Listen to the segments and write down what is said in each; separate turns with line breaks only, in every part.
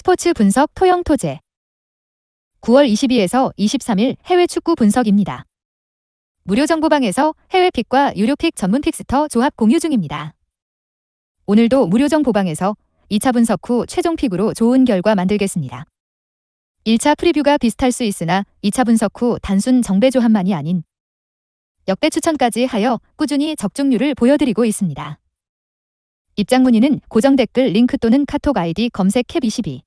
스포츠 분석 토영 토제 9월 22에서 23일 해외 축구 분석입니다. 무료 정보방에서 해외 픽과 유료 픽 전문 픽스터 조합 공유 중입니다. 오늘도 무료 정보방에서 2차 분석 후 최종 픽으로 좋은 결과 만들겠습니다. 1차 프리뷰가 비슷할 수 있으나 2차 분석 후 단순 정배 조합만이 아닌 역대 추천까지 하여 꾸준히 적중률을 보여드리고 있습니다. 입장 문의는 고정 댓글 링크 또는 카톡 아이디 검색 캡22.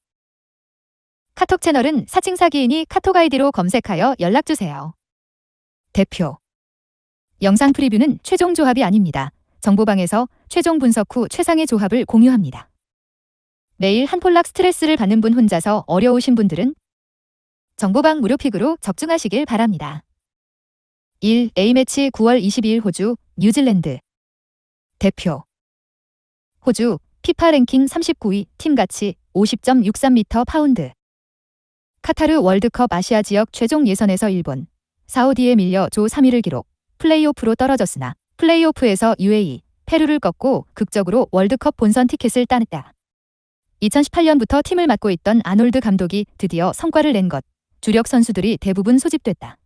카톡 채널은 사칭사기인이 카톡 아이디로 검색하여 연락주세요. 대표 영상 프리뷰는 최종 조합이 아닙니다. 정보방에서 최종 분석 후 최상의 조합을 공유합니다. 매일 한 폴락 스트레스를 받는 분 혼자서 어려우신 분들은 정보방 무료 픽으로 적중하시길 바랍니다. 1. A매치 9월 22일 호주, 뉴질랜드 대표 호주, 피파 랭킹 39위, 팀 가치 50.63m 파운드 카타르 월드컵 아시아 지역 최종 예선에서 일본, 사우디에 밀려 조 3위를 기록, 플레이오프로 떨어졌으나 플레이오프에서 UAE, 페루를 꺾고 극적으로 월드컵 본선 티켓을 따냈다. 2018년부터 팀을 맡고 있던 아놀드 감독이 드디어 성과를 낸 것, 주력 선수들이 대부분 소집됐다.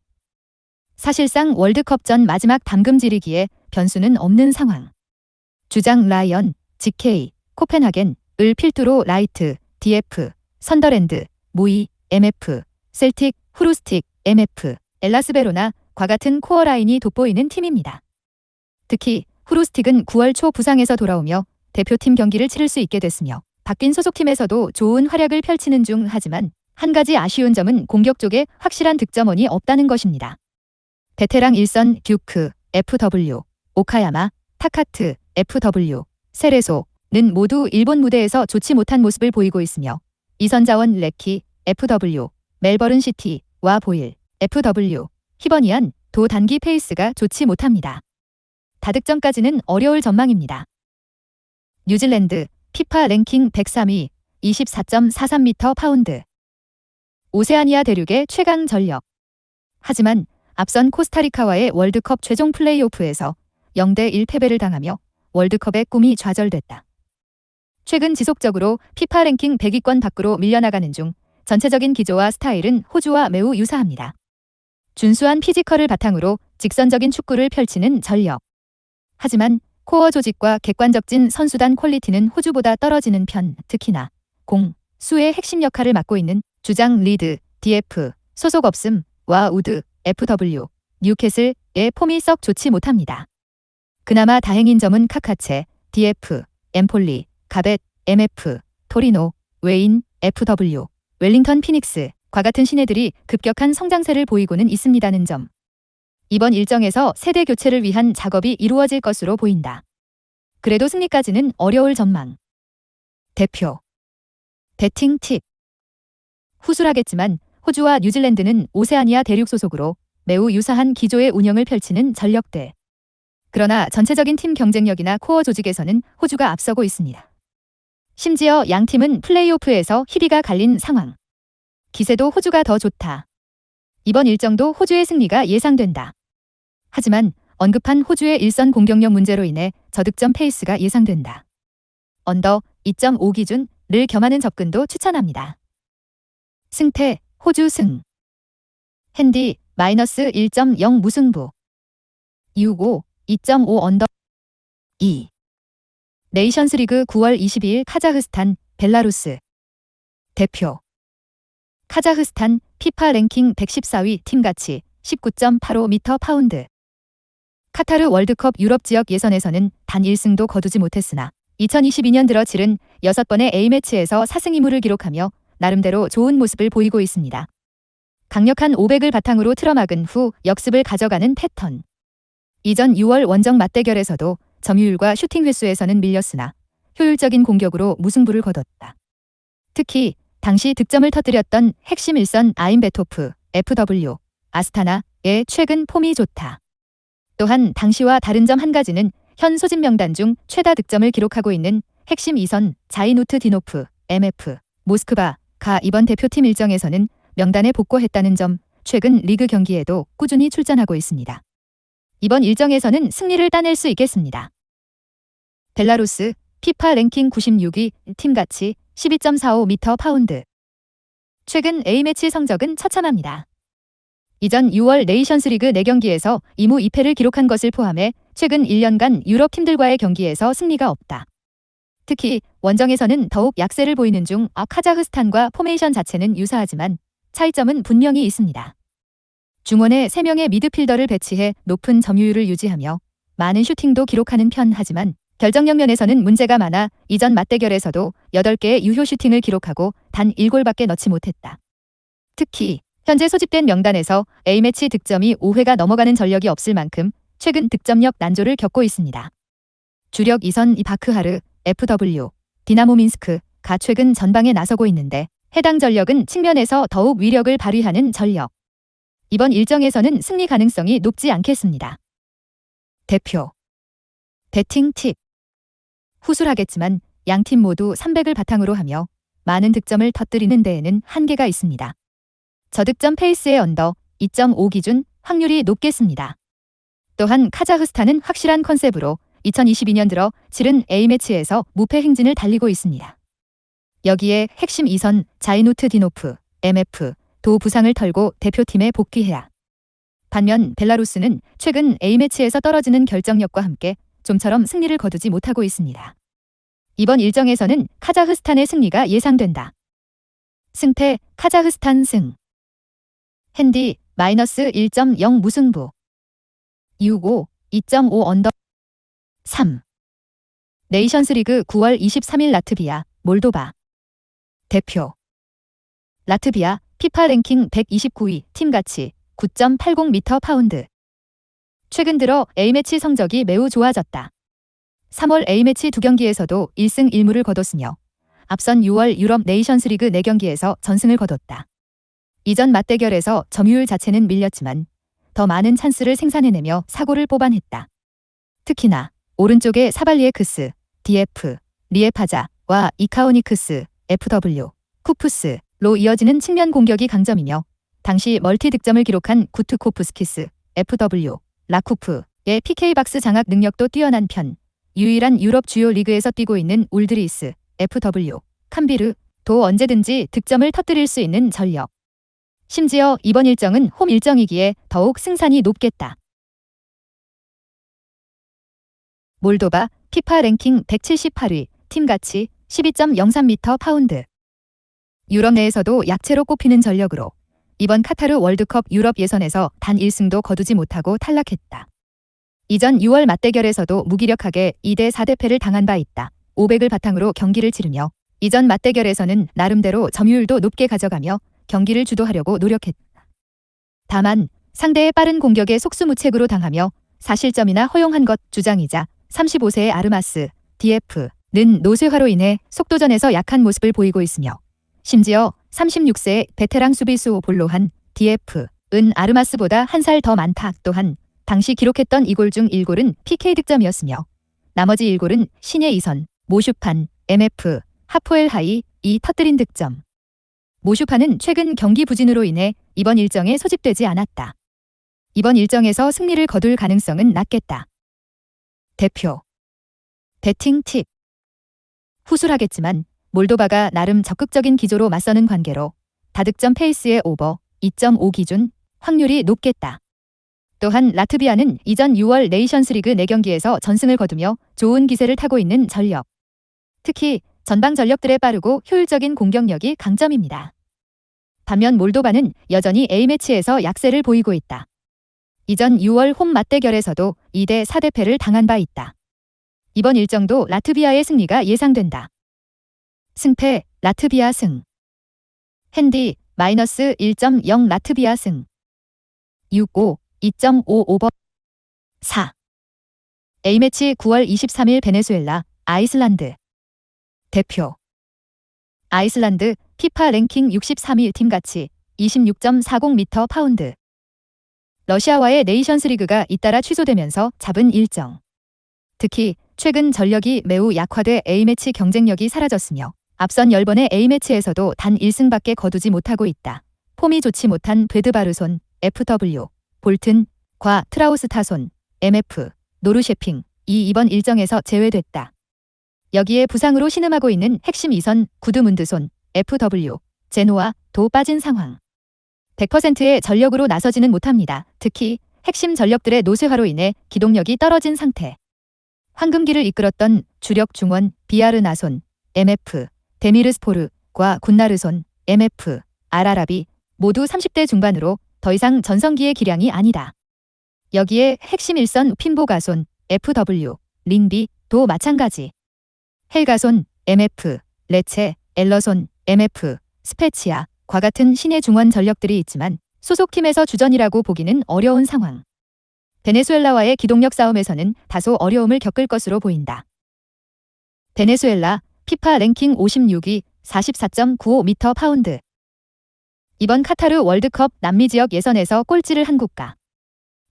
사실상 월드컵 전 마지막 담금질이기에 변수는 없는 상황. 주장 라이언, GK, 코펜하겐, 을 필두로 라이트, DF, 선더랜드, 모이, MF, 셀틱, 후루스틱, MF, 엘라스베로나과 같은 코어 라인이 돋보이는 팀입니다. 특히 후루스틱은 9월 초 부상에서 돌아오며 대표팀 경기를 치를 수 있게 됐으며 바뀐 소속팀에서도 좋은 활약을 펼치는 중 하지만 한 가지 아쉬운 점은 공격 쪽에 확실한 득점원이 없다는 것입니다. 베테랑 일선 듀크, FW, 오카야마, 타카트, FW, 세레소는 모두 일본 무대에서 좋지 못한 모습을 보이고 있으며 이선자원 레키, FW, 멜버른 시티와 보일, FW, 히버니안, 도 단기 페이스가 좋지 못합니다. 다득점까지는 어려울 전망입니다. 뉴질랜드, 피파 랭킹 103위, 24.43m 파운드 오세아니아 대륙의 최강 전력. 하지만 앞선 코스타리카와의 월드컵 최종 플레이오프에서 0대1 패배를 당하며 월드컵의 꿈이 좌절됐다. 최근 지속적으로 피파 랭킹 100위권 밖으로 밀려나가는 중 전체적인 기조와 스타일은 호주와 매우 유사합니다. 준수한 피지컬을 바탕으로 직선적인 축구를 펼치는 전력. 하지만 코어 조직과 객관적진 선수단 퀄리티는 호주보다 떨어지는 편, 특히나 공, 수의 핵심 역할을 맡고 있는 주장 리드, DF, 소속 없음와 우드, FW, 뉴캐슬의 폼이 썩 좋지 못합니다. 그나마 다행인 점은 카카체, DF, 엠폴리, 가벳, MF, 토리노, 웨인, FW, 웰링턴 피닉스과 같은 신예들이 급격한 성장세를 보이고는 있습니다는 점. 이번 일정에서 세대 교체를 위한 작업이 이루어질 것으로 보인다. 그래도 승리까지는 어려울 전망. 대표 배팅 팁 후술하겠지만 호주와 뉴질랜드는 오세아니아 대륙 소속으로 매우 유사한 기조의 운영을 펼치는 전력들. 그러나 전체적인 팀 경쟁력이나 코어 조직에서는 호주가 앞서고 있습니다. 심지어 양 팀은 플레이오프에서 희비가 갈린 상황. 기세도 호주가 더 좋다. 이번 일정도 호주의 승리가 예상된다. 하지만 언급한 호주의 일선 공격력 문제로 인해 저득점 페이스가 예상된다. 언더 2.5 기준을 겸하는 접근도 추천합니다. 승패 호주 승. 핸디 마이너스 1.0 무승부. 6-5 2.5 언더 2. 네이션스리그 9월 22일 카자흐스탄, 벨라루스 대표 카자흐스탄, 피파 랭킹 114위, 팀 가치 19.85m 파운드 카타르 월드컵 유럽 지역 예선에서는 단 1승도 거두지 못했으나 2022년 들어 치른 6번의 A매치에서 4승 2무를 기록하며 나름대로 좋은 모습을 보이고 있습니다. 강력한 500을 바탕으로 틀어막은 후 역습을 가져가는 패턴. 이전 6월 원정 맞대결에서도 점유율과 슈팅 횟수에서는 밀렸으나 효율적인 공격으로 무승부를 거뒀다. 특히 당시 득점을 터뜨렸던 핵심 일선 아임베토프, FW, 아스타나의 최근 폼이 좋다. 또한 당시와 다른 점 한 가지는 현 소집 명단 중 최다 득점을 기록하고 있는 핵심 2선 자이누트 디노프, MF, 모스크바가 이번 대표팀 일정에서는 명단에 복귀했다는 점, 최근 리그 경기에도 꾸준히 출전하고 있습니다. 이번 일정에서는 승리를 따낼 수 있겠습니다. 벨라루스, 피파 랭킹 96위 팀가치 12.45m 파운드. 최근 A매치 성적은 처참합니다. 이전 6월 네이션스리그 4경기에서 2무 2패를 기록한 것을 포함해 최근 1년간 유럽 팀들과의 경기에서 승리가 없다. 특히 원정에서는 더욱 약세를 보이는 중 카자흐스탄과 포메이션 자체는 유사하지만 차이점은 분명히 있습니다. 중원에 3명의 미드필더를 배치해 높은 점유율을 유지하며 많은 슈팅도 기록하는 편 하지만 결정력 면에서는 문제가 많아 이전 맞대결에서도 8개의 유효 슈팅을 기록하고 단 1골밖에 넣지 못했다. 특히 현재 소집된 명단에서 A매치 득점이 5회가 넘어가는 전력이 없을 만큼 최근 득점력 난조를 겪고 있습니다. 주력 2선 바크하르, FW, 디나모 민스크가 최근 전방에 나서고 있는데 해당 전력은 측면에서 더욱 위력을 발휘하는 전력. 이번 일정에서는 승리 가능성이 높지 않겠습니다. 대표 배팅 팁. 후술하겠지만 양팀 모두 300을 바탕으로 하며 많은 득점을 터뜨리는 데에는 한계가 있습니다. 저득점 페이스의 언더 2.5 기준 확률이 높겠습니다. 또한 카자흐스탄은 확실한 컨셉으로 2022년 들어 치른 A매치에서 무패 행진을 달리고 있습니다. 여기에 핵심 2선 자이누트 디노프, MF, 도 부상을 털고 대표팀에 복귀해야. 반면 벨라루스는 최근 A매치에서 떨어지는 결정력과 함께 좀처럼 승리를 거두지 못하고 있습니다. 이번 일정에서는 카자흐스탄의 승리가 예상된다. 승패 카자흐스탄 승. 핸디 -1.0 무승부. 6-5 2.5 언더. 3. 네이션스리그 9월 23일 라트비아, 몰도바. 대표 라트비아 피파 랭킹 129위 팀가치 9.80m 파운드. 최근 들어 A매치 성적이 매우 좋아졌다. 3월 A매치 2경기에서도 1승 1무를 거뒀으며 앞선 6월 유럽 네이션스리그 4경기에서 전승을 거뒀다. 이전 맞대결에서 점유율 자체는 밀렸지만 더 많은 찬스를 생산해내며 사고를 뽑아냈다. 특히나 오른쪽에 사발리에크스, DF, 리에파자와 이카오니크스, FW, 쿠프스로 이어지는 측면 공격이 강점이며 당시 멀티 득점을 기록한 구트코프스키스, FW, 라쿠프의 PK박스 장악 능력도 뛰어난 편, 유일한 유럽 주요 리그에서 뛰고 있는 울드리스, FW, 캄비르도 언제든지 득점을 터뜨릴 수 있는 전력. 심지어 이번 일정은 홈 일정이기에 더욱 승산이 높겠다. 몰도바 피파 랭킹 178위 팀가치 12.03m 파운드. 유럽 내에서도 약체로 꼽히는 전력으로 이번 카타르 월드컵 유럽 예선에서 단 1승도 거두지 못하고 탈락했다. 이전 6월 맞대결에서도 무기력하게 2대4대패를 당한 바 있다. 500을 바탕으로 경기를 치르며 이전 맞대결에서는 나름대로 점유율도 높게 가져가며 경기를 주도하려고 노력했다. 다만 상대의 빠른 공격에 속수무책으로 당하며 사실점이나 허용한 것 주장이자 35세의 아르마스, DF는 노쇠화로 인해 속도전에서 약한 모습을 보이고 있으며 심지어 36세의 베테랑 수비수 볼로한 DF은 아르마스보다 한 살 더 많다. 또한 당시 기록했던 2골 중 1골은 PK 득점이었으며 나머지 1골은 신예 이선, 모슈판, MF, 하포엘 하이, 이 터뜨린 득점. 모슈판은 최근 경기 부진으로 인해 이번 일정에 소집되지 않았다. 이번 일정에서 승리를 거둘 가능성은 낮겠다. 대표 배팅 팁. 후술하겠지만 몰도바가 나름 적극적인 기조로 맞서는 관계로 다득점 페이스의 오버 2.5 기준 확률이 높겠다. 또한 라트비아는 이전 6월 네이션스리그 4경기에서 전승을 거두며 좋은 기세를 타고 있는 전력. 특히 전방 전력들의 빠르고 효율적인 공격력이 강점입니다. 반면 몰도바는 여전히 A매치에서 약세를 보이고 있다. 이전 6월 홈 맞대결에서도 2대4대패를 당한 바 있다. 이번 일정도 라트비아의 승리가 예상된다. 승패 라트비아 승. 핸디 -1.0 라트비아 승. 6-5 2.5 오버. 4. A매치 9월 23일 베네수엘라, 아이슬란드. 대표 아이슬란드 피파 랭킹 63위 팀가치 26.40m 파운드. 러시아와의 네이션스리그가 잇따라 취소되면서 잡은 일정. 특히 최근 전력이 매우 약화돼 A매치 경쟁력이 사라졌으며 앞선 10번의 A매치에서도 단 1승밖에 거두지 못하고 있다. 폼이 좋지 못한 베드바르손, FW, 볼튼과 트라우스타손, MF, 노르셰핑이 이번 일정에서 제외됐다. 여기에 부상으로 신음하고 있는 핵심 2선 구드문드손, FW, 제노아도 빠진 상황. 100%의 전력으로 나서지는 못합니다. 특히 핵심 전력들의 노쇠화로 인해 기동력이 떨어진 상태. 황금기를 이끌었던 주력 중원 비아르나손, MF, 데미르스포르과 군나르손, MF, 알아라비 모두 30대 중반으로 더 이상 전성기의 기량이 아니다. 여기에 핵심 1선 핀보가손, FW, 린비도 마찬가지. 헬가손, MF, 레체, 엘러손, MF, 스페치아과 같은 신의 중원 전력들이 있지만 소속팀에서 주전이라고 보기는 어려운 상황. 베네수엘라와의 기동력 싸움에서는 다소 어려움을 겪을 것으로 보인다. 베네수엘라, 피파 랭킹 56위, 44.95m 파운드. 이번 카타르 월드컵 남미 지역 예선에서 꼴찌를 한 국가.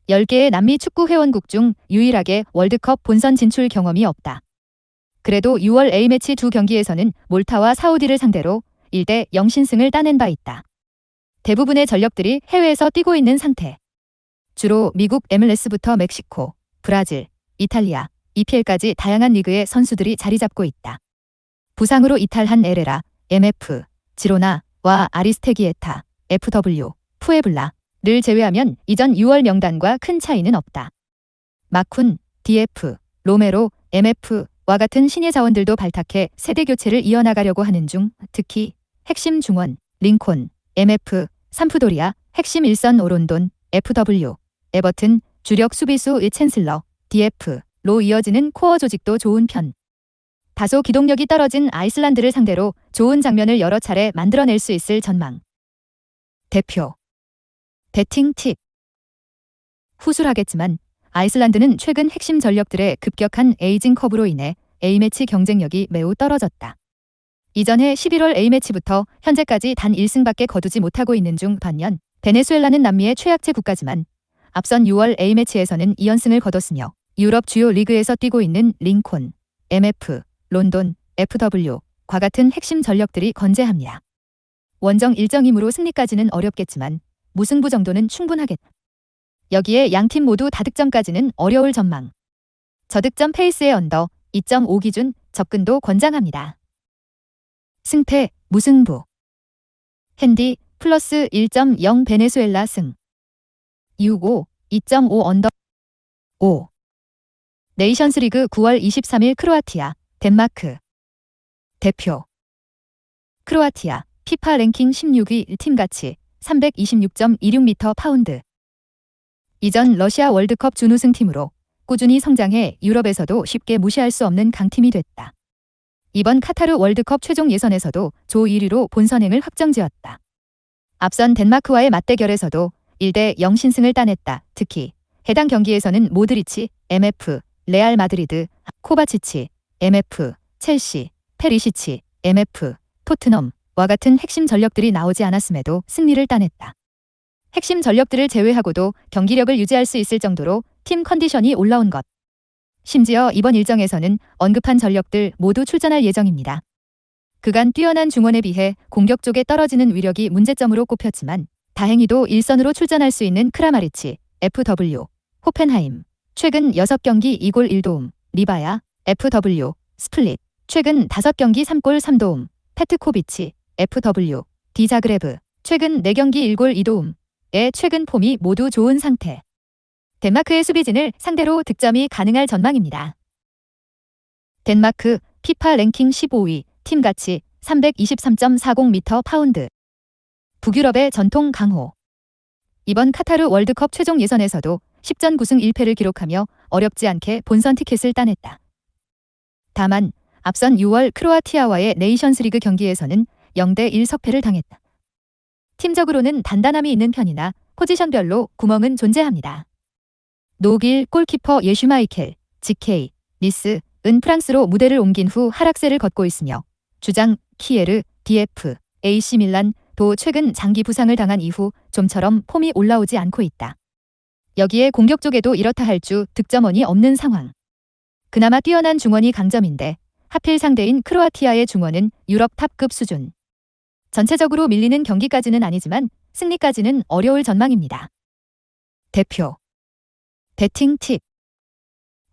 10개의 남미 축구 회원국 중 유일하게 월드컵 본선 진출 경험이 없다. 그래도 6월 A매치 두 경기에서는 몰타와 사우디를 상대로 1대 0신승을 따낸 바 있다. 대부분의 전력들이 해외에서 뛰고 있는 상태. 주로 미국 MLS부터 멕시코, 브라질, 이탈리아, EPL까지 다양한 리그의 선수들이 자리 잡고 있다. 부상으로 이탈한 에레라, MF, 지로나와 아리스테기에타, FW, 푸에블라를 제외하면 이전 6월 명단과 큰 차이는 없다. 마쿤, DF, 로메로, MF와 같은 신예 자원들도 발탁해 세대 교체를 이어나가려고 하는 중 특히 핵심 중원, 링콘, MF, 삼프도리아, 핵심 1선 오론돈, FW, 에버튼, 주력 수비수 챈슬러, DF로 이어지는 코어 조직도 좋은 편. 다소 기동력이 떨어진 아이슬란드를 상대로 좋은 장면을 여러 차례 만들어낼 수 있을 전망. 대표 배팅 팁. 후술하겠지만 아이슬란드는 최근 핵심 전력들의 급격한 에이징 커브로 인해 A매치 경쟁력이 매우 떨어졌다. 이전해 11월 A매치부터 현재까지 단 1승밖에 거두지 못하고 있는 중 반면 베네수엘라는 남미의 최약체 국가지만 앞선 6월 A매치에서는 2연승을 거뒀으며 유럽 주요 리그에서 뛰고 있는 링콘, MF, 론돈, FW과 같은 핵심 전력들이 건재합니다. 원정 일정이므로 승리까지는 어렵겠지만 무승부 정도는 충분하겠다. 여기에 양팀 모두 다득점까지는 어려울 전망. 저득점 페이스의 언더 2.5 기준 접근도 권장합니다. 승패 무승부. 핸디 플러스 1.0 베네수엘라 승. 6-5 2.5 언더 5. 네이션스리그 9월 23일 크로아티아, 덴마크. 대표 크로아티아, 피파 랭킹 16위 팀가치 326.26m 파운드. 이전 러시아 월드컵 준우승팀으로 꾸준히 성장해 유럽에서도 쉽게 무시할 수 없는 강팀이 됐다. 이번 카타르 월드컵 최종 예선에서도 조 1위로 본선행을 확정지었다. 앞선 덴마크와의 맞대결에서도 1대 0신승을 따냈다. 특히 해당 경기에서는 모드리치, MF, 레알 마드리드, 코바치치, MF, 첼시, 페리시치, MF, 토트넘과 같은 핵심 전력들이 나오지 않았음에도 승리를 따냈다. 핵심 전력들을 제외하고도 경기력을 유지할 수 있을 정도로 팀 컨디션이 올라온 것. 심지어 이번 일정에서는 언급한 전력들 모두 출전할 예정입니다. 그간 뛰어난 중원에 비해 공격 쪽에 떨어지는 위력이 문제점으로 꼽혔지만 다행히도 일선으로 출전할 수 있는 크라마리치, FW, 호펜하임, 최근 6경기 2골 1도움, 리바야, FW, 스플릿, 최근 5경기 3골 3도움, 페트코비치, FW, 디자그레브, 최근 4경기 1골 2도움의 최근 폼이 모두 좋은 상태. 덴마크의 수비진을 상대로 득점이 가능할 전망입니다. 덴마크, 피파 랭킹 15위, 팀가치 323.40m 파운드. 북유럽의 전통 강호. 이번 카타르 월드컵 최종 예선에서도 10전 9승 1패를 기록하며 어렵지 않게 본선 티켓을 따냈다. 다만 앞선 6월 크로아티아와의 네이션스리그 경기에서는 0대 1 석패를 당했다. 팀적으로는 단단함이 있는 편이나 포지션별로 구멍은 존재합니다. 노길 골키퍼 예슈마이켈, GK, 니스은 프랑스로 무대를 옮긴 후 하락세를 걷고 있으며 주장 키에르, DF, AC 밀란도 최근 장기 부상을 당한 이후 좀처럼 폼이 올라오지 않고 있다. 여기에 공격 쪽에도 이렇다 할 주 득점원이 없는 상황. 그나마 뛰어난 중원이 강점인데 하필 상대인 크로아티아의 중원은 유럽 탑급 수준. 전체적으로 밀리는 경기까지는 아니지만 승리까지는 어려울 전망입니다. 대표 배팅 팁.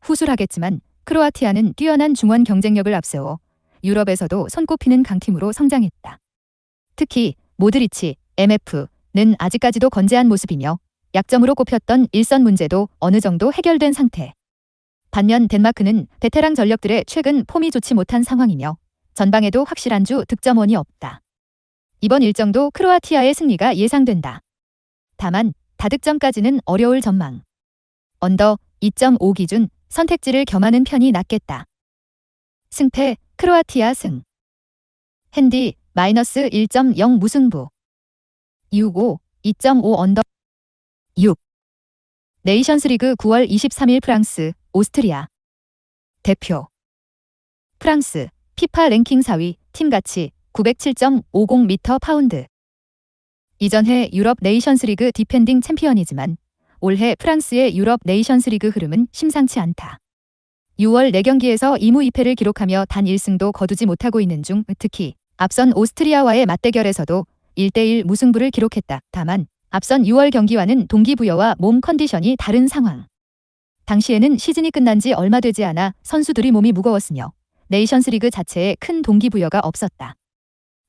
후술하겠지만 크로아티아는 뛰어난 중원 경쟁력을 앞세워 유럽에서도 손꼽히는 강팀으로 성장했다. 특히 모드리치, MF는 아직까지도 건재한 모습이며 약점으로 꼽혔던 일선 문제도 어느 정도 해결된 상태. 반면 덴마크는 베테랑 전력들의 최근 폼이 좋지 못한 상황이며 전방에도 확실한 주 득점원이 없다. 이번 일정도 크로아티아의 승리가 예상된다. 다만 다득점까지는 어려울 전망. 언더 2.5 기준 선택지를 겸하는 편이 낫겠다. 승패 크로아티아 승. 핸디 -1.0 무승부. 6-5 2.5 언더 6. 네이션스리그 9월 23일 프랑스, 오스트리아. 대표. 프랑스, 피파 랭킹 4위, 팀 가치 907.50m 파운드. 이전 해 유럽 네이션스리그 디펜딩 챔피언이지만 올해 프랑스의 유럽 네이션스리그 흐름은 심상치 않다. 6월 4경기에서 2무 2패를 기록하며 단 1승도 거두지 못하고 있는 중 특히 앞선 오스트리아와의 맞대결에서도 1대1 무승부를 기록했다. 다만 앞선 6월 경기와는 동기부여와 몸 컨디션이 다른 상황. 당시에는 시즌이 끝난 지 얼마 되지 않아 선수들이 몸이 무거웠으며 네이션스리그 자체에 큰 동기부여가 없었다.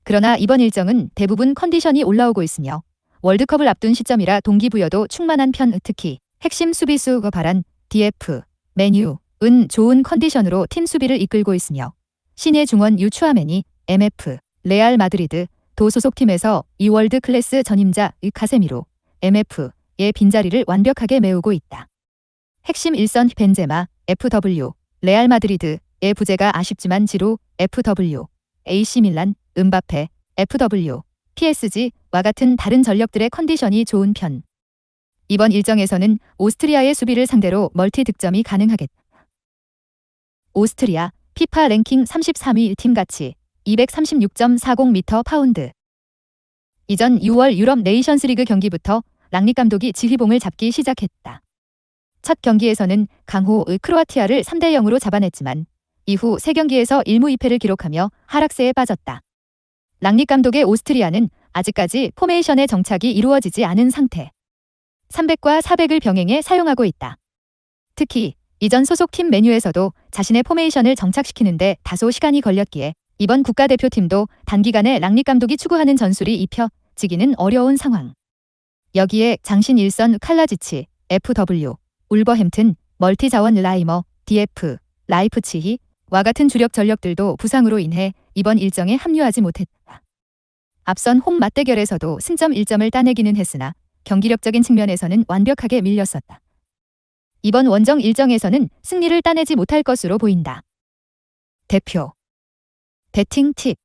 그러나 이번 일정은 대부분 컨디션이 올라오고 있으며 월드컵을 앞둔 시점이라 동기부여도 충만한 편. 특히 핵심 수비수 바란, DF, 맨유은 좋은 컨디션으로 팀 수비를 이끌고 있으며 신예 중원 유추아맨이 MF, 레알 마드리드 도 소속팀에서 이 월드 클래스 전임자 카세미로 MF의 빈자리를 완벽하게 메우고 있다. 핵심 일선 벤제마, FW, 레알 마드리드의 부재가 아쉽지만 지루, FW, AC 밀란, 음바페, FW, PSG와 같은 다른 전력들의 컨디션이 좋은 편. 이번 일정에서는 오스트리아의 수비를 상대로 멀티 득점이 가능하겠다. 오스트리아, 피파 랭킹 33위 팀 가치 236.40m 파운드. 이전 6월 유럽 네이션스리그 경기부터 랑닉 감독이 지휘봉을 잡기 시작했다. 첫 경기에서는 강호의 크로아티아를 3대0으로 잡아냈지만 이후 3경기에서 1무 2패를 기록하며 하락세에 빠졌다. 랑닉 감독의 오스트리아는 아직까지 포메이션의 정착이 이루어지지 않은 상태. 300과 400을 병행해 사용하고 있다. 특히 이전 소속팀 메뉴에서도 자신의 포메이션을 정착시키는데 다소 시간이 걸렸기에 이번 국가대표팀도 단기간에 랑닉 감독이 추구하는 전술이 입혀지기는 어려운 상황. 여기에 장신 일선 칼라지치, FW, 울버햄튼, 멀티자원 라이머, DF, 라이프치히와 같은 주력 전력들도 부상으로 인해 이번 일정에 합류하지 못했다. 앞선 홈 맞대결에서도 승점 1점을 따내기는 했으나 경기력적인 측면에서는 완벽하게 밀렸었다. 이번 원정 일정에서는 승리를 따내지 못할 것으로 보인다. 대표. 배팅 팁.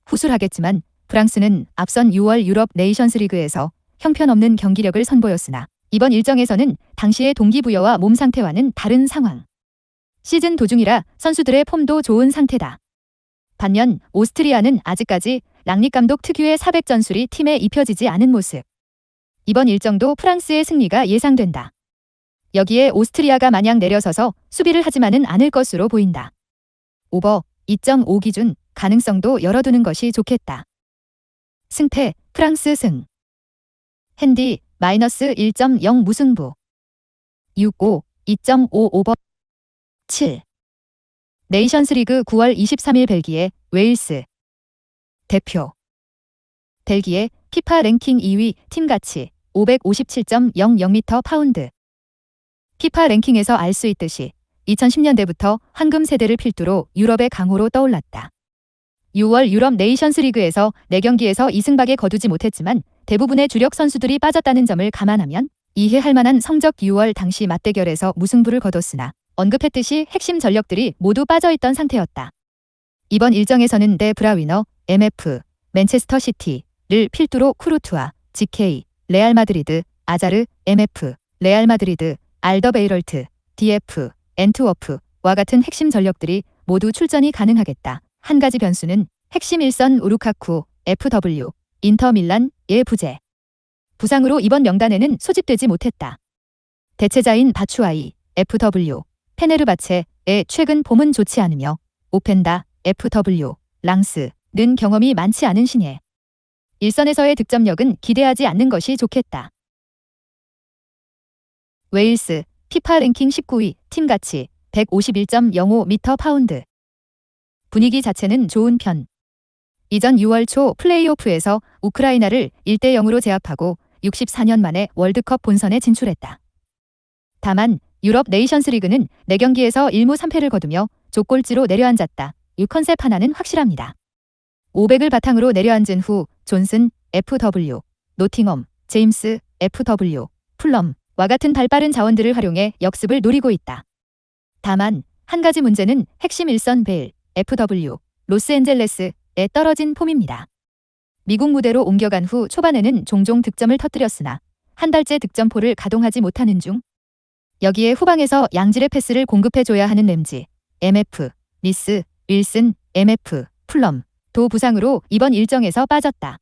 후술하겠지만 프랑스는 앞선 6월 유럽 네이션스리그에서 형편없는 경기력을 선보였으나 이번 일정에서는 당시의 동기부여와 몸 상태와는 다른 상황. 시즌 도중이라 선수들의 폼도 좋은 상태다. 반면 오스트리아는 아직까지 랑닉 감독 특유의 400 전술이 팀에 입혀지지 않은 모습. 이번 일정도 프랑스의 승리가 예상된다. 여기에 오스트리아가 마냥 내려서서 수비를 하지만은 않을 것으로 보인다. 오버 2.5 기준 가능성도 열어두는 것이 좋겠다. 승패 프랑스 승. 핸디 -1.0 무승부. 6-5 2.5 오버 7. 네이션스리그 9월 23일 벨기에, 웨일스. 대표. 벨기에 피파 랭킹 2위 팀 가치 557.00m 파운드. 피파 랭킹에서 알 수 있듯이 2010년대부터 황금 세대를 필두로 유럽의 강호로 떠올랐다. 6월 유럽 네이션스리그에서 4경기에서 2승밖에 거두지 못했지만 대부분의 주력 선수들이 빠졌다는 점을 감안하면 이해할 만한 성적. 6월 당시 맞대결에서 무승부를 거뒀으나 언급했듯이 핵심 전력들이 모두 빠져있던 상태였다. 이번 일정에서는 데 브라위너, MF, 맨체스터 시티를 필두로 쿠르투아, GK, 레알 마드리드, 아자르, MF, 레알 마드리드, 알더베이럴트, DF, 엔트워프와 같은 핵심 전력들이 모두 출전이 가능하겠다. 한 가지 변수는 핵심 일선 우루카쿠, FW, 인터밀란의 부재. 부상으로 이번 명단에는 소집되지 못했다. 대체자인 바추아이, FW, 페네르바체의 최근 폼은 좋지 않으며 오펜다, FW, 랑스는 경험이 많지 않은 신예. 일선에서의 득점력은 기대하지 않는 것이 좋겠다. 웨일스, 피파 랭킹 19위 팀 가치 151.05m/파운드. 분위기 자체는 좋은 편. 이전 6월 초 플레이오프에서 우크라이나를 1대0으로 제압하고 64년 만에 월드컵 본선에 진출했다. 다만 유럽 네이션스 리그는 4경기에서 1무 3패를 거두며 족꼴찌로 내려앉았다. 이 컨셉 하나는 확실합니다. 500을 바탕으로 내려앉은 후 존슨, FW, 노팅엄, 제임스, FW, 풀럼과 같은 발빠른 자원들을 활용해 역습을 노리고 있다. 다만 한 가지 문제는 핵심 일선 베일, FW, 로스앤젤레스에 떨어진 폼입니다. 미국 무대로 옮겨간 후 초반에는 종종 득점을 터뜨렸으나 한 달째 득점포를 가동하지 못하는 중. 여기에 후방에서 양질의 패스를 공급해줘야 하는 램지, MF, 리스, 윌슨, MF, 풀럼, 도 부상으로 이번 일정에서 빠졌다.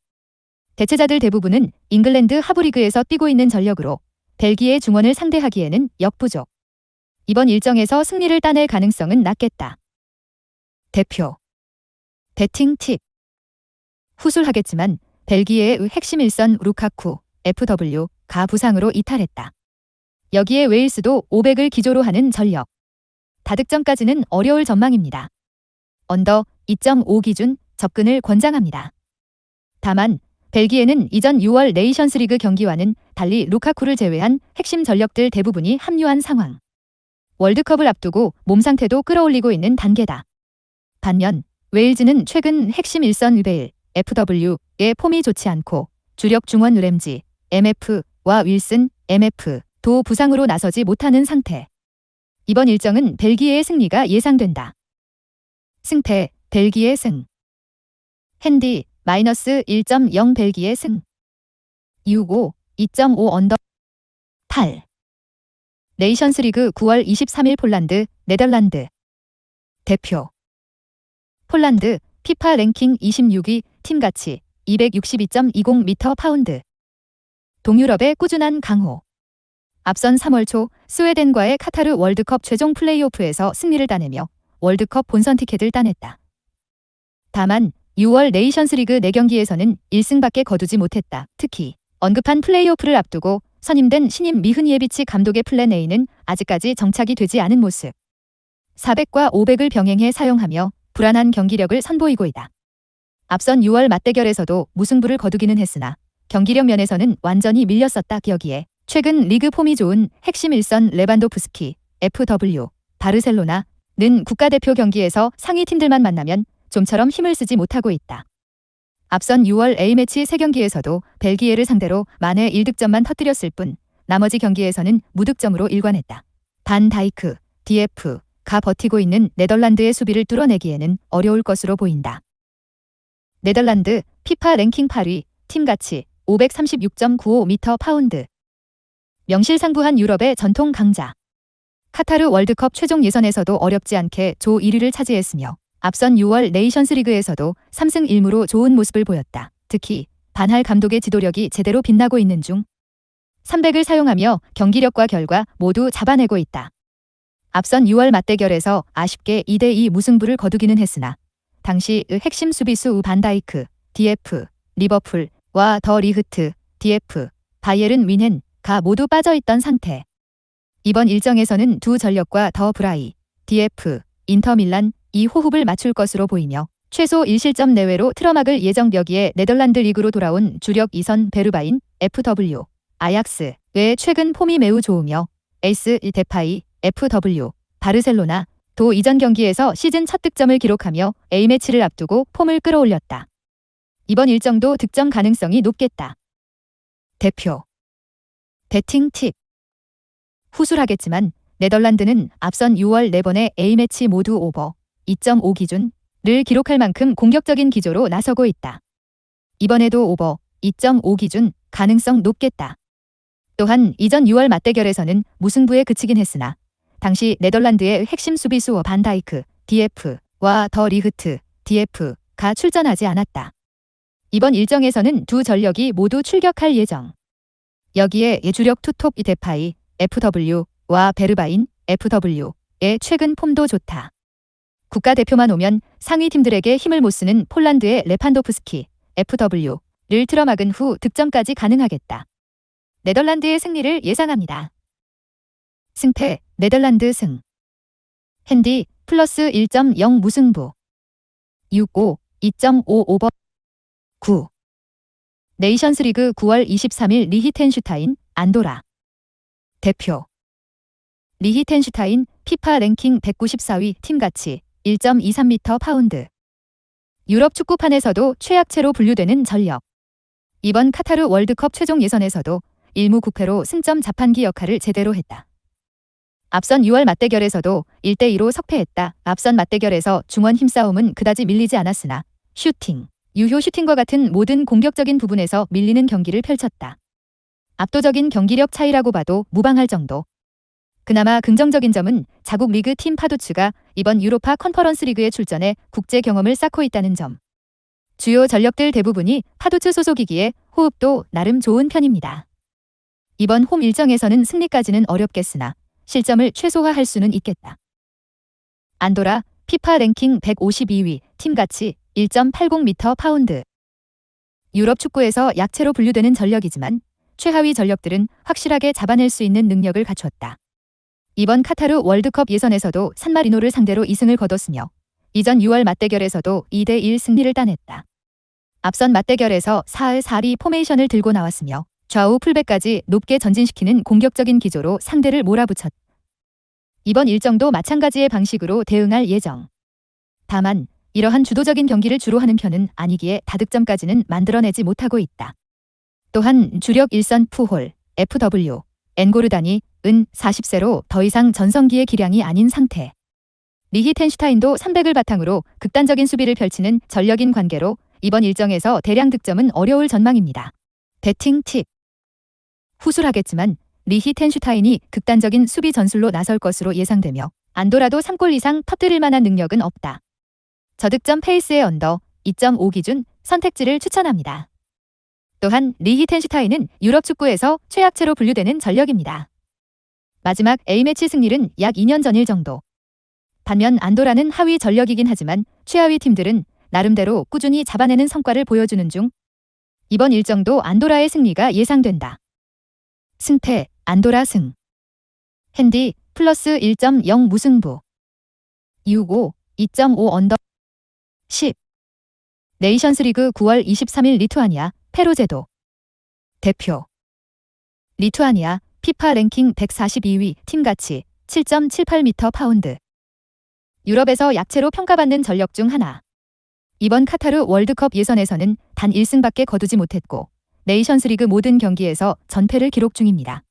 대체자들 대부분은 잉글랜드 하부리그에서 뛰고 있는 전력으로 벨기에 중원을 상대하기에는 역부족. 이번 일정에서 승리를 따낼 가능성은 낮겠다. 대표 배팅 팁. 후술하겠지만 벨기에의 핵심 일선 루카쿠, FW가 부상으로 이탈했다. 여기에 웨일스도 500을 기조로 하는 전력. 다득점까지는 어려울 전망입니다. 언더 2.5 기준 접근을 권장합니다. 다만 벨기에는 이전 6월 네이션스리그 경기와는 달리 루카쿠를 제외한 핵심 전력들 대부분이 합류한 상황. 월드컵을 앞두고 몸 상태도 끌어올리고 있는 단계다. 반면 웨일즈는 최근 핵심 일선 베일, FW의 폼이 좋지 않고 주력 중원 램지, MF와 윌슨, MF, 도 부상으로 나서지 못하는 상태. 이번 일정은 벨기에의 승리가 예상된다. 승패 벨기에 승. 핸디 -1.0 벨기에 승. 265 2.5 언더 8. 네이션스리그 9월 23일 폴란드, 네덜란드. 대표 폴란드 피파 랭킹 26위 팀가치 262.20m/파운드. 동유럽의 꾸준한 강호. 앞선 3월 초 스웨덴과의 카타르 월드컵 최종 플레이오프에서 승리를 따내며 월드컵 본선 티켓을 따냈다. 다만 6월 네이션스리그 4경기에서는 1승밖에 거두지 못했다. 특히 언급한 플레이오프를 앞두고 선임된 신임 미흐니에비치 감독의 플랜 A는 아직까지 정착이 되지 않은 모습. 400과 500을 병행해 사용하며 불안한 경기력을 선보이고 있다. 앞선 6월 맞대결에서도 무승부를 거두기는 했으나 경기력 면에서는 완전히 밀렸었다. 여기에 최근 리그 폼이 좋은 핵심 일선 레반도프스키, FW, 바르셀로나는 국가대표 경기에서 상위 팀들만 만나면 좀처럼 힘을 쓰지 못하고 있다. 앞선 6월 A매치 3경기에서도 벨기에를 상대로 만에 1득점만 터뜨렸을 뿐 나머지 경기에서는 무득점으로 일관했다. 반 다이크, DF가 버티고 있는 네덜란드의 수비를 뚫어내기에는 어려울 것으로 보인다. 네덜란드 피파 랭킹 8위 팀가치 536.95m/파운드. 명실상부한 유럽의 전통 강자. 카타르 월드컵 최종 예선에서도 어렵지 않게 조 1위를 차지했으며 앞선 6월 네이션스리그에서도 3승 1무로 좋은 모습을 보였다. 특히 반할 감독의 지도력이 제대로 빛나고 있는 중 300을 사용하며 경기력과 결과 모두 잡아내고 있다. 앞선 6월 맞대결에서 아쉽게 2대2 무승부를 거두기는 했으나 당시 핵심 수비수 반다이크, DF, 리버풀과 더 리흐트, DF, 바이에른 뮌헨가 모두 빠져있던 상태. 이번 일정에서는 두 전력과 더 브라이, DF, 인터밀란 이 호흡을 맞출 것으로 보이며 최소 1실점 내외로 틀어막을 예정. 여기에 네덜란드 리그로 돌아온 주력 2선 베르바인, FW, 아약스의 최근 폼이 매우 좋으며 에이스 데파이, FW, 바르셀로나, 도 이전 경기에서 시즌 첫 득점을 기록하며 A매치를 앞두고 폼을 끌어올렸다. 이번 일정도 득점 가능성이 높겠다. 대표 배팅 팁. 후술하겠지만 네덜란드는 앞선 6월 4번의 A매치 모두 오버 2.5 기준을 기록할 만큼 공격적인 기조로 나서고 있다. 이번에도 오버 2.5 기준 가능성 높겠다. 또한 이전 6월 맞대결에서는 무승부에 그치긴 했으나 당시 네덜란드의 핵심 수비수 반다이크, DF와 더 리흐트, DF가 출전하지 않았다. 이번 일정에서는 두 전력이 모두 출격할 예정. 여기에 주력 투톱 데파이, FW와 베르바인, FW의 최근 폼도 좋다. 국가대표만 오면 상위 팀들에게 힘을 못 쓰는 폴란드의 레판도프스키, FW를 틀어막은 후 득점까지 가능하겠다. 네덜란드의 승리를 예상합니다. 승패 네덜란드 승. 핸디 플러스 1.0 무승부. 6-5, 2.5 오버. 9. 네이션스리그 9월 23일 리히텐슈타인, 안도라. 대표. 리히텐슈타인, 피파 랭킹 194위 팀가치 1.23m 파운드. 유럽 축구판에서도 최약체로 분류되는 전력. 이번 카타르 월드컵 최종 예선에서도 1무 9패로 승점 자판기 역할을 제대로 했다. 앞선 6월 맞대결에서도 1대2로 석패했다. 앞선 맞대결에서 중원 힘싸움은 그다지 밀리지 않았으나 슈팅, 유효 슈팅과 같은 모든 공격적인 부분에서 밀리는 경기를 펼쳤다. 압도적인 경기력 차이라고 봐도 무방할 정도. 그나마 긍정적인 점은 자국 리그 팀 파두츠가 이번 유로파 컨퍼런스 리그에 출전해 국제 경험을 쌓고 있다는 점. 주요 전력들 대부분이 파두츠 소속이기에 호흡도 나름 좋은 편입니다. 이번 홈 일정에서는 승리까지는 어렵겠으나 실점을 최소화할 수는 있겠다. 안도라, 피파 랭킹 152위, 팀가치 1.80m 파운드. 유럽 축구에서 약체로 분류되는 전력이지만 최하위 전력들은 확실하게 잡아낼 수 있는 능력을 갖췄다. 이번 카타르 월드컵 예선에서도 산마리노를 상대로 2승을 거뒀으며 이전 6월 맞대결에서도 2대1 승리를 따냈다. 앞선 맞대결에서 4-4리 포메이션을 들고 나왔으며 좌우 풀백까지 높게 전진시키는 공격적인 기조로 상대를 몰아붙였다. 이번 일정도 마찬가지의 방식으로 대응할 예정. 다만 이러한 주도적인 경기를 주로 하는 편은 아니기에 다득점까지는 만들어내지 못하고 있다. 또한 주력 일선 푸홀, FW, 엔고르단이 40세로 더 이상 전성기의 기량이 아닌 상태. 리히텐슈타인도 300을 바탕으로 극단적인 수비를 펼치는 전력인 관계로 이번 일정에서 대량 득점은 어려울 전망입니다. 배팅 팁. 후술하겠지만 리히텐슈타인이 극단적인 수비 전술로 나설 것으로 예상되며 안도라도 3골 이상 터뜨릴 만한 능력은 없다. 저득점 페이스의 언더 2.5 기준 선택지를 추천합니다. 또한 리히텐슈타인은 유럽 축구에서 최약체로 분류되는 전력입니다. 마지막 A매치 승률은 약 2년 전일 정도. 반면 안도라는 하위 전력이긴 하지만 최하위 팀들은 나름대로 꾸준히 잡아내는 성과를 보여주는 중 이번 일정도 안도라의 승리가 예상된다. 승패 안도라 승. 핸디 플러스 1.0 무승부. 6-5, 2.5 언더. 10. 네이션스리그 9월 23일 리투아니아, 페로제도. 대표. 리투아니아, 피파 랭킹 142위, 팀가치 7.78m 파운드. 유럽에서 약체로 평가받는 전력 중 하나. 이번 카타르 월드컵 예선에서는 단 1승밖에 거두지 못했고 네이션스리그 모든 경기에서 전패를 기록 중입니다.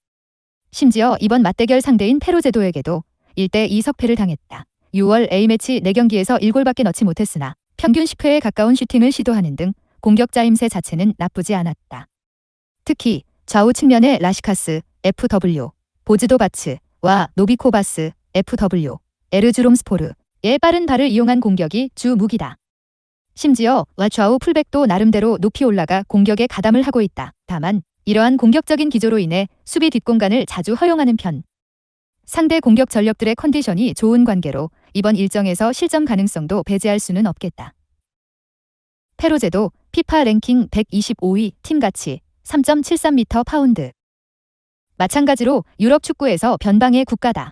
심지어 이번 맞대결 상대인 페로제도에게도 1대2 석패를 당했다. 6월 A매치 4경기에서 1골밖에 넣지 못했으나 평균 10회에 가까운 슈팅을 시도하는 등 공격 짜임새 자체는 나쁘지 않았다. 특히 좌우 측면의 라시카스, FW, 보즈도바츠와 노비코바스, FW, 에르주롬스포르의 빠른 발을 이용한 공격이 주 무기다. 심지어 좌우 풀백도 나름대로 높이 올라가 공격에 가담을 하고 있다. 다만 이러한 공격적인 기조로 인해 수비 뒷공간을 자주 허용하는 편. 상대 공격 전력들의 컨디션이 좋은 관계로 이번 일정에서 실점 가능성도 배제할 수는 없겠다. 페로제도 피파 랭킹 125위 팀가치 3.73m 파운드. 마찬가지로 유럽 축구에서 변방의 국가다.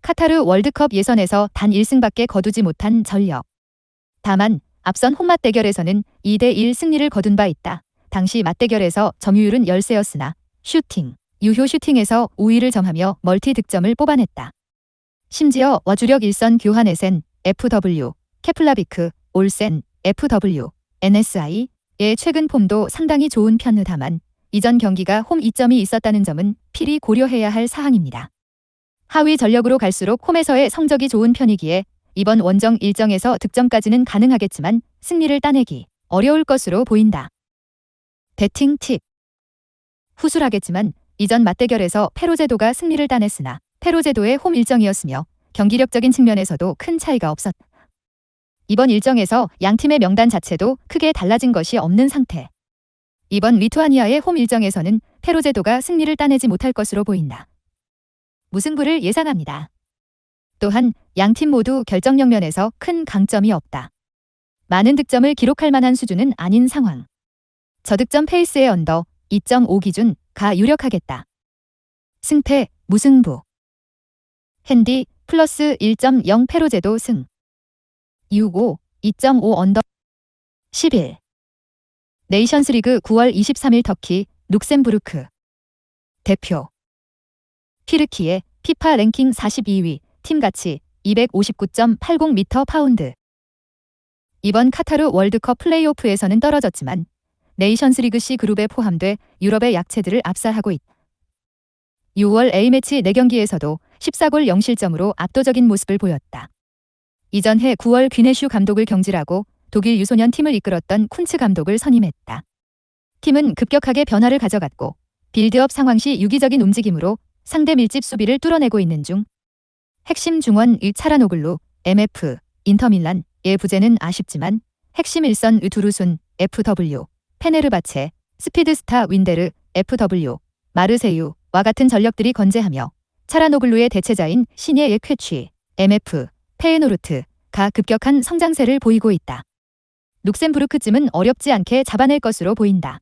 카타르 월드컵 예선에서 단 1승밖에 거두지 못한 전력. 다만 앞선 홈맛 대결에서는 2대1 승리를 거둔 바 있다. 당시 맞대결에서 점유율은 열세였으나 슈팅, 유효 슈팅에서 우위를 점하며 멀티 득점을 뽑아냈다. 심지어 주력 일선 교환에센, FW, 케플라비크, 올센, FW, NSI의 최근 폼도 상당히 좋은 편. 다만 이전 경기가 홈 이점이 있었다는 점은 필히 고려해야 할 사항입니다. 하위 전력으로 갈수록 홈에서의 성적이 좋은 편이기에 이번 원정 일정에서 득점까지는 가능하겠지만 승리를 따내기 어려울 것으로 보인다. 배팅 팁. 후술하겠지만 이전 맞대결에서 페로제도가 승리를 따냈으나 페로제도의 홈 일정이었으며 경기력적인 측면에서도 큰 차이가 없었다. 이번 일정에서 양팀의 명단 자체도 크게 달라진 것이 없는 상태. 이번 리투아니아의 홈 일정에서는 페로제도가 승리를 따내지 못할 것으로 보인다. 무승부를 예상합니다. 또한 양팀 모두 결정력 면에서 큰 강점이 없다. 많은 득점을 기록할 만한 수준은 아닌 상황. 저득점 페이스의 언더 2.5 기준 가 유력하겠다. 승패 무승부. 핸디 플러스 1.0 페로제도 승. 6-5, 2.5 언더. 11. 네이션스리그 9월 23일 터키, 룩셈부르크. 대표. 튀르키예, 피파 랭킹 42위, 팀 가치 259.80m 파운드. 이번 카타르 월드컵 플레이오프에서는 떨어졌지만 네이션스리그 C 그룹에 포함돼 유럽의 약체들을 압살하고 있다. 6월 A매치 4경기에서도 14골 0실점으로 압도적인 모습을 보였다. 이전 해 9월 귀네슈 감독을 경질하고 독일 유소년 팀을 이끌었던 쿤츠 감독을 선임했다. 팀은 급격하게 변화를 가져갔고 빌드업 상황 시 유기적인 움직임으로 상대 밀집 수비를 뚫어내고 있는 중. 핵심 중원 차라노글루, MF, 인터밀란의 부재는 아쉽지만 핵심 일선 두루순, FW, 페네르바체, 스피드스타 윈데르, FW, 마르세유와 같은 전력들이 건재하며 차라노글루의 대체자인 신예의 쾌취, MF, 페에노르트가 급격한 성장세를 보이고 있다. 룩셈부르크쯤은 어렵지 않게 잡아낼 것으로 보인다.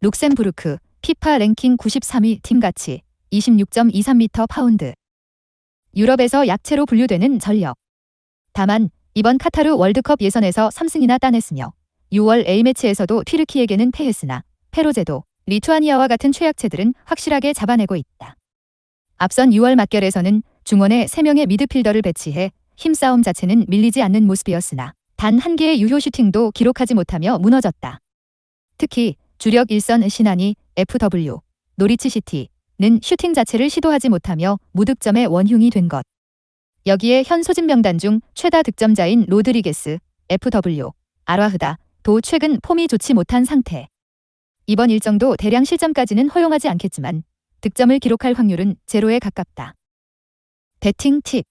룩셈부르크, 피파 랭킹 93위 팀 가치 26.23m 파운드. 유럽에서 약체로 분류되는 전력. 다만 이번 카타르 월드컵 예선에서 3승이나 따냈으며 6월 A매치에서도 튀르키에게는 패했으나 페로제도, 리투아니아와 같은 최약체들은 확실하게 잡아내고 있다. 앞선 6월 맞결에서는 중원에 3명의 미드필더를 배치해 힘싸움 자체는 밀리지 않는 모습이었으나 단 한 개의 유효 슈팅도 기록하지 못하며 무너졌다. 특히 주력 일선 신한이 FW, 노리치 시티는 슈팅 자체를 시도하지 못하며 무득점의 원흉이 된 것. 여기에 현 소집 명단 중 최다 득점자인 로드리게스, FW, 아라흐다도 최근 폼이 좋지 못한 상태. 이번 일정도 대량 실점까지는 허용하지 않겠지만 득점을 기록할 확률은 제로에 가깝다. 배팅 팁.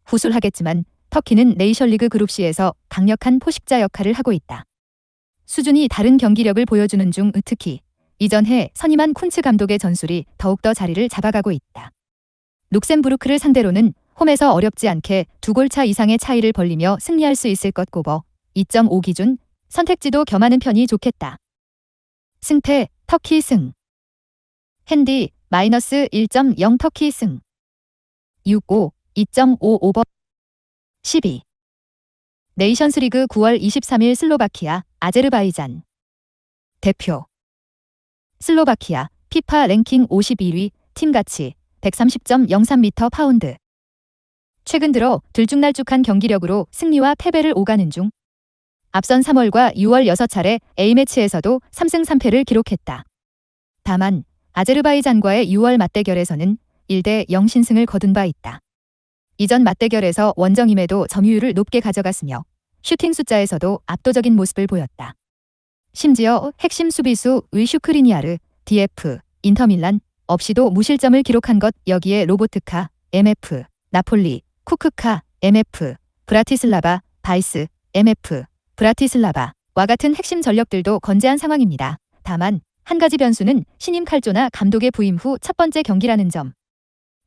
후술하겠지만 터키는 네이션리그 그룹 C에서 강력한 포식자 역할을 하고 있다. 수준이 다른 경기력을 보여주는 중 특히 이전 해 선임한 쿤츠 감독의 전술이 더욱더 자리를 잡아가고 있다. 룩셈부르크를 상대로는 홈에서 어렵지 않게 2골차 이상의 차이를 벌리며 승리할 수 있을 것 꼽어 2.5 기준, 선택지도 겸하는 편이 좋겠다. 승패, 터키 승. 핸디, 마이너스 1.0 터키 승. 6-5, 2.5 오버. 12. 네이션스리그 9월 23일 슬로바키아, 아제르바이잔. 대표. 슬로바키아, 피파 랭킹 51위, 팀 가치 130.03m 파운드. 최근 들어 들쭉날쭉한 경기력으로 승리와 패배를 오가는 중. 앞선 3월과 6월 6차례 A매치에서도 3승 3패를 기록했다. 다만 아제르바이잔과의 6월 맞대결에서는 1대0 신승을 거둔 바 있다. 이전 맞대결에서 원정임에도 점유율을 높게 가져갔으며 슈팅 숫자에서도 압도적인 모습을 보였다. 심지어 핵심 수비수 슈크리니아르, DF, 인터밀란 없이도 무실점을 기록한 것. 여기에 로보트카, MF, 나폴리, 쿠크카, MF, 브라티슬라바, 바이스, MF, 브라티슬라바와 같은 핵심 전력들도 건재한 상황입니다. 다만 한 가지 변수는 신임 칼조나 감독의 부임 후 첫 번째 경기라는 점.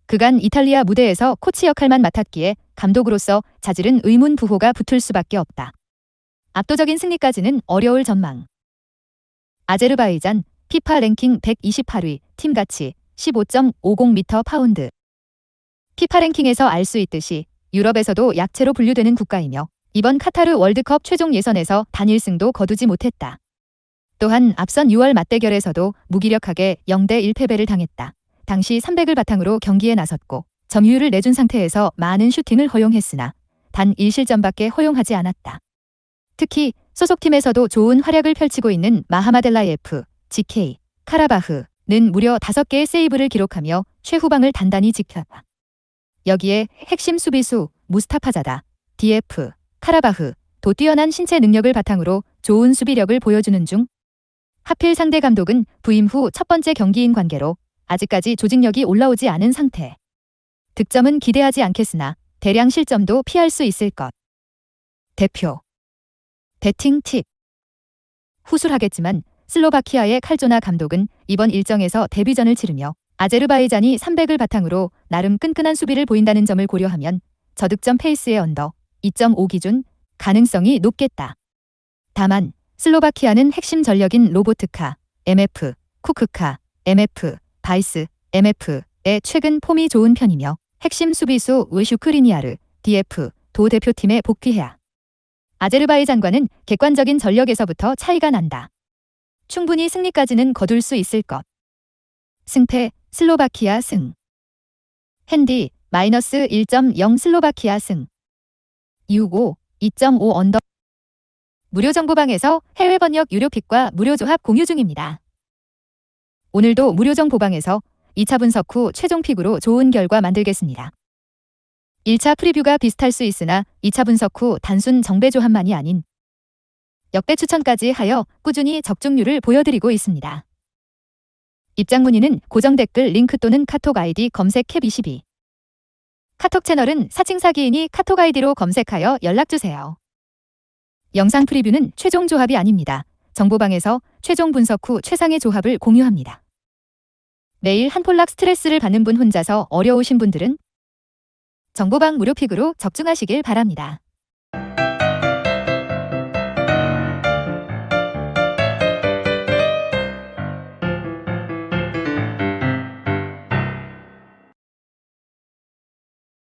그간 이탈리아 무대에서 코치 역할만 맡았기에 감독으로서 자질은 의문 부호가 붙을 수밖에 없다. 압도적인 승리까지는 어려울 전망. 아제르바이잔, 피파 랭킹 128위, 팀 가치 15.50m 파운드. 피파 랭킹에서 알 수 있듯이 유럽에서도 약체로 분류되는 국가이며 이번 카타르 월드컵 최종 예선에서 단 1승도 거두지 못했다. 또한 앞선 6월 맞대결에서도 무기력하게 0대1 패배를 당했다. 당시 300을 바탕으로 경기에 나섰고 점유율을 내준 상태에서 많은 슈팅을 허용했으나 단 1실점밖에 허용하지 않았다. 특히 소속팀에서도 좋은 활약을 펼치고 있는 마하마델라예프, GK, 카라바흐는 무려 5개의 세이브를 기록하며 최후방을 단단히 지켰다. 여기에 핵심 수비수 무스타파자다, DF, 카라바흐도 뛰어난 신체 능력을 바탕으로 좋은 수비력을 보여주는 중. 하필 상대 감독은 부임 후 첫 번째 경기인 관계로 아직까지 조직력이 올라오지 않은 상태. 득점은 기대하지 않겠으나 대량 실점도 피할 수 있을 것. 대표. 배팅 팁. 후술하겠지만 슬로바키아의 칼조나 감독은 이번 일정에서 데뷔전을 치르며 아제르바이잔이 300을 바탕으로 나름 끈끈한 수비를 보인다는 점을 고려하면 저득점 페이스의 언더 2.5 기준 가능성이 높겠다. 다만 슬로바키아는 핵심 전력인 로보트카, MF, 쿠크카, MF, 바이스, MF의 최근 폼이 좋은 편이며 핵심 수비수 우슈크리니아르, DF, 도 대표팀에 복귀해야. 아제르바이잔과는 객관적인 전력에서부터 차이가 난다. 충분히 승리까지는 거둘 수 있을 것. 승패, 슬로바키아 승. 핸디, 마이너스 1.0 슬로바키아 승. 265, 2.5 언더. 무료 정보방에서 해외 번역 유료 픽과 무료 조합 공유 중입니다. 오늘도 무료 정보방에서 2차 분석 후 최종 픽으로 좋은 결과 만들겠습니다. 1차 프리뷰가 비슷할 수 있으나 2차 분석 후 단순 정배 조합만이 아닌 역대 추천까지 하여 꾸준히 적중률을 보여드리고 있습니다. 입장 문의는 고정 댓글 링크 또는 카톡 아이디 검색 캡22. 카톡 채널은 사칭사기인이 카톡 아이디로 검색하여 연락주세요. 영상 프리뷰는 최종 조합이 아닙니다. 정보방에서 최종 분석 후 최상의 조합을 공유합니다. 매일 한 폴락 스트레스를 받는 분 혼자서 어려우신 분들은 정보방 무료 픽으로 적중하시길 바랍니다.